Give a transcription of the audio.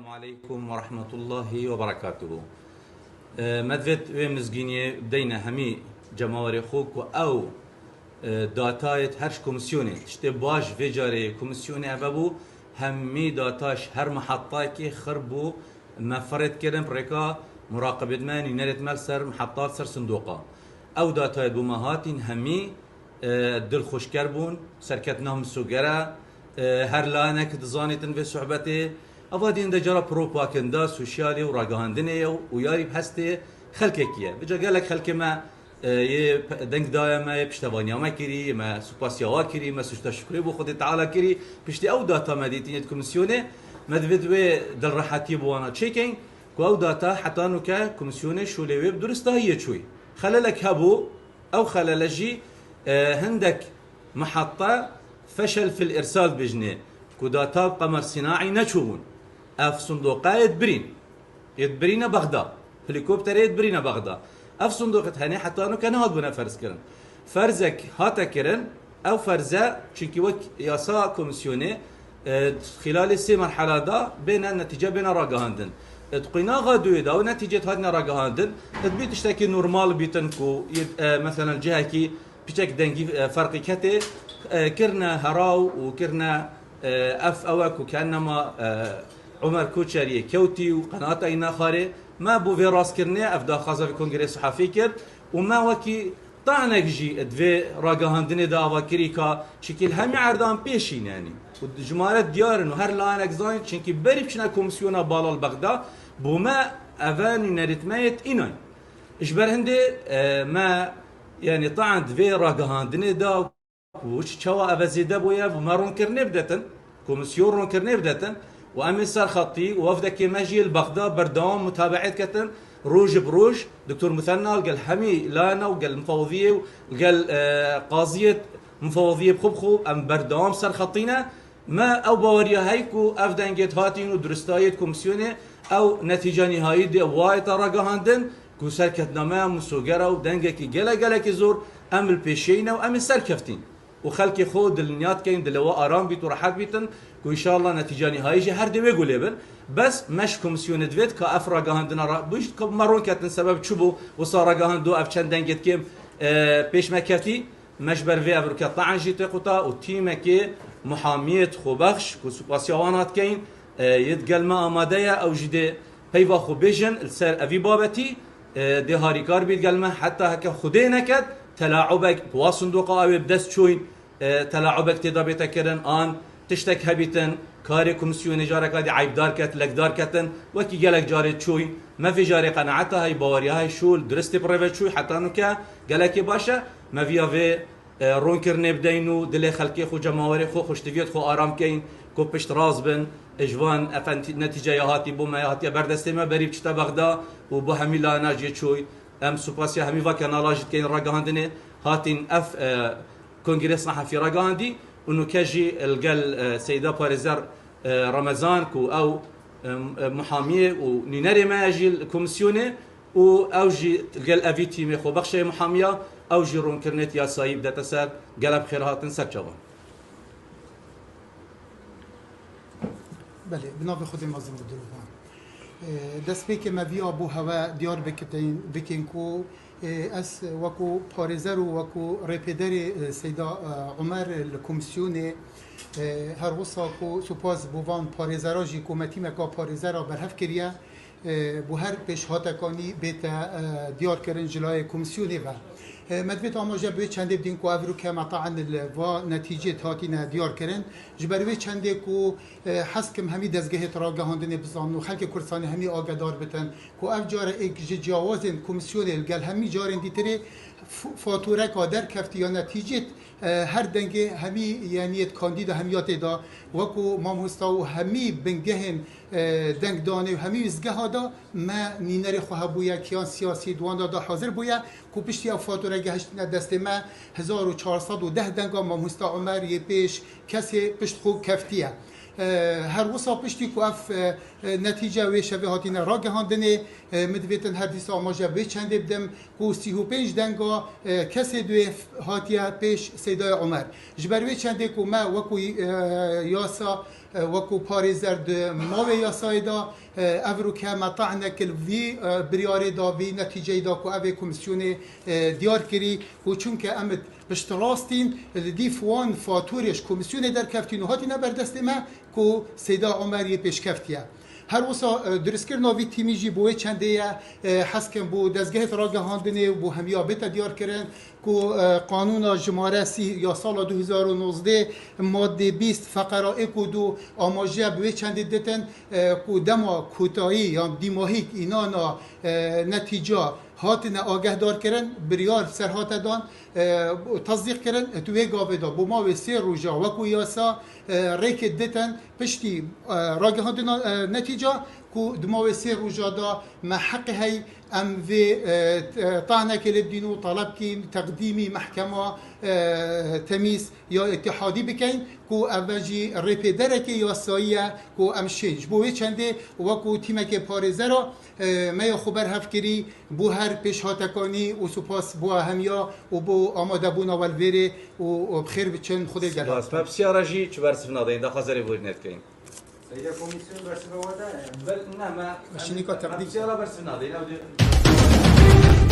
عليكم ورحمة الله وبركاته. مدفت ومزجيني بدينا همي جماوري خوك أو داتايت هرش كومسيوني تشتي باش فيجاري كومسيوني أبابو همي داتاش هر محطاكي خربو مفرد كرن بريكا مراقبة ماني نرد مال سر محطات سر صندوقة أو داتايت بومهاتين همي دل خوش كربون سركتناهم سوغرا هر لانك دزانيتن في صحبته افادين دجرا بروباكندا سوشيالي وراغاندنيه وياري بحستي خلككيه بجا قالك خلك ما دنك دايا ما بشتوانيا ما كري ما سوباسيا كري ما سوشتا شكري بو خدي تعالى كري بشتي او داتا مديتين كومسيوني مدفدوي دل راحتي بوانا تشيكينج كو داتا حتى نوكا كومسيوني شوليوي بدرستا هي شوي خللك هبو او خللجي هندك محطه فشل في الارسال بجنيه كوداتا قمر صناعي نشوفون اف صندوقات يدبرين بغداد هليكوبتر يدبرين بغداد اف صندوق هني حتى انه كان هاد بنا فرز كرن فرزك هاتا كرن او فرزه تشكي وك ياسا كومسيوني خلال السي مرحله دا بين النتيجه بين راغاندن تقينا غادو دا ونتيجه هادنا راغاندن تبي تشتكي نورمال بيتنكو مثلا الجهه كي بيتك دنجي فرقي كتي كرنا هراو وكرنا اف اوك وكانما عمر كوتشاري كوتي وقناه اينا خاري ما بو في راس كرني افدا خازا في كونغرس صحفي كر وما وكي طعنك جي ادفي راغاندني دا كريكا شكل هم عردان بيشين يعني والجمارات ديار انه هر لانك زاين شنكي بري بشنا كومسيونا بالا بغداد بوما افان نريتمايت ايناي اجبر هندي ما يعني طعن دفي راغاندني دا وش تشوا افزيدا بويا بمارون كرني بدتن كومسيون رون كرني بدتن وامي صار خطي ووفدك ماجي البغداد بردوام متابعه كتن روج بروج دكتور مثنى قال حمي لانا وقال مفوضيه وقال قاضيه مفوضيه بخبخو ام بردوام صار خطينا ما او باوريا هيكو افدنجت هاتين ودرستايت كومسيوني او نتيجه نهائيه دي وايت راغاندن كو سركتنامه مسوغرا ودنجكي جلا زور ام البيشينا وام السركفتين وخلكي خود النيات كاين دلوا ارام بيت وراحات بيتن وان شاء الله نتيجه نهائيه هر دي يقول يبل بس مش كومسيون دفيت كافراغا هندنا بوش مارون كاتن سبب تشبو وصار هندو اف دنجت كيم بيش مكاتي مش برفي افريكا طعن جيتي قطا وتيمكي محاميه خوبخش كوسباسيوانات كاين يتقال ما اماديه او جدي بيفا خو بيجن السر افي بابتي دي هاريكار بيتقال ما حتى هكا خدينكت تلاعبك بواصندوق او بدس شوين تلاعبك تدابيتا كرن ان تشتك هبيتن كاري كومسيون جارك هذه عيب دار كت لك دار كتن وكي جالك جاري شوي ما في جاري قناعتها هي باوريا هاي شول درستي بريفت شوي حتى انك قالك باشا ما فيها في رونكر نبدينو دلي خلقي خو جماوري خو خوشتفيت خو ارام كاين كوبشت رازبن اجوان افنت نتيجه يهاتي بوما يهاتي بردستي ما بريب تشتا بغدا وبو هميلا ناجي شوي ام سوباسيا همي فاكنالاجت كاين راغاندني هاتين اف كونغرس صحفي راغاندي انه كاجي القال سيده باريزر رمضان كو او محاميه ونيناري ما يجي الكومسيوني او جي القال افيتي ميخو بخشي محاميه او جي رون كرنت يا صايب داتا سر قلب خير هاتن سكشوا بله بنابه خود مازم الدروان دست بی که مبی آبو هوا دیار بکن کو اس وکو پارزر و وکو رپیدر سیدا عمر الکومسیون هر وصا کو سپاس بوان پارزراجی کومتی مکا پارزرا برهف کریه بو هر پیش هاتکانی بیت دیار کرن جلای کمیسیونی و مدویت آماجه به چنده بدین کو افرو که مطعن و نتیجه هاتینا دیار کرن جبروی چنده کو حس کم همی دزگه تراگهاندن بزان و خلک کردستانی همی آگدار بتن کو اف جار ایک جاوازن کمیسیون الگل همی جارن دیتری فاتوره کادر کفتی یا نتیجه هر دنگه همی یعنی کاندید همیات دا وکو ماموستا و همی بنگهن دنگ دانه و همی وزگه دا ما نینر خواه بویا کیان سیاسی دوان دا حاضر بویا کو پشتی فاتوره گهشت دست ما 1410 دنگا ماموستا عمر یه پیش کسی پشت خو کفتیه هر وسا پشتی که اف نتیجه و شبه هاتینا را گهاندنه مدویتن هر دیسا آماجه به چنده بدم که 35 دنگا کسی دوی هاتیا پیش سیدای عمر جبروی چنده که ما وکو یاسا وکو پارێزەر ماوێ یاسایدا ئەڤ که مەتاعنەکل وی بریارێدا وی نەتیجەیدا کو ئەvê کۆمیسیۆنê دیار کری و چونکە ئەمت پشت ڕاستین دی فوان فاتورێش کۆمیسیۆنê دەرکەفتین و هاتینە بەردەستێ me ku سیدا عمر یê pêşkeftiye. Her wisa dirîskirina vî tîmî jî bo wê çendê ye heskin bu dezgehê ragihandinê û bu hemiya bête diyar kirin ku qanûna jimare ya sala 2019 madde 20 feqera 1 û 2 amaje bi wê çendê ditin ku dema kotayî ya dîmahîk înana netîca hatine agehdar kirin biryar serhate dan tasdîq kirin tu wê gavê da bo mavê sê roja wekû yasa rêkê ditin piştî ragihandina netîca ku di mavê sê roja da me heqê hey em vê tanekê lê bidîn û taleb kîn teqdîmî mehkema temîz ya itihadî bikin ku ev jî rêpêderekê yasayî ye ku em şê ji bo wê çendê wekû tîmekê parêzera me ya xwe berhev kirî bû her pêşhatekanî û supas bo hemiya û bo amadebûna welvêrê û bixêr biçin Xwedê gel. Pepsiyara jî çi bersiv nadayîn daxwazerê bûrî nedikeyin. Seyda komisyon bersiv wada. Ne me Şinika teqdîm. pepsiyara bersiv nadayîn ew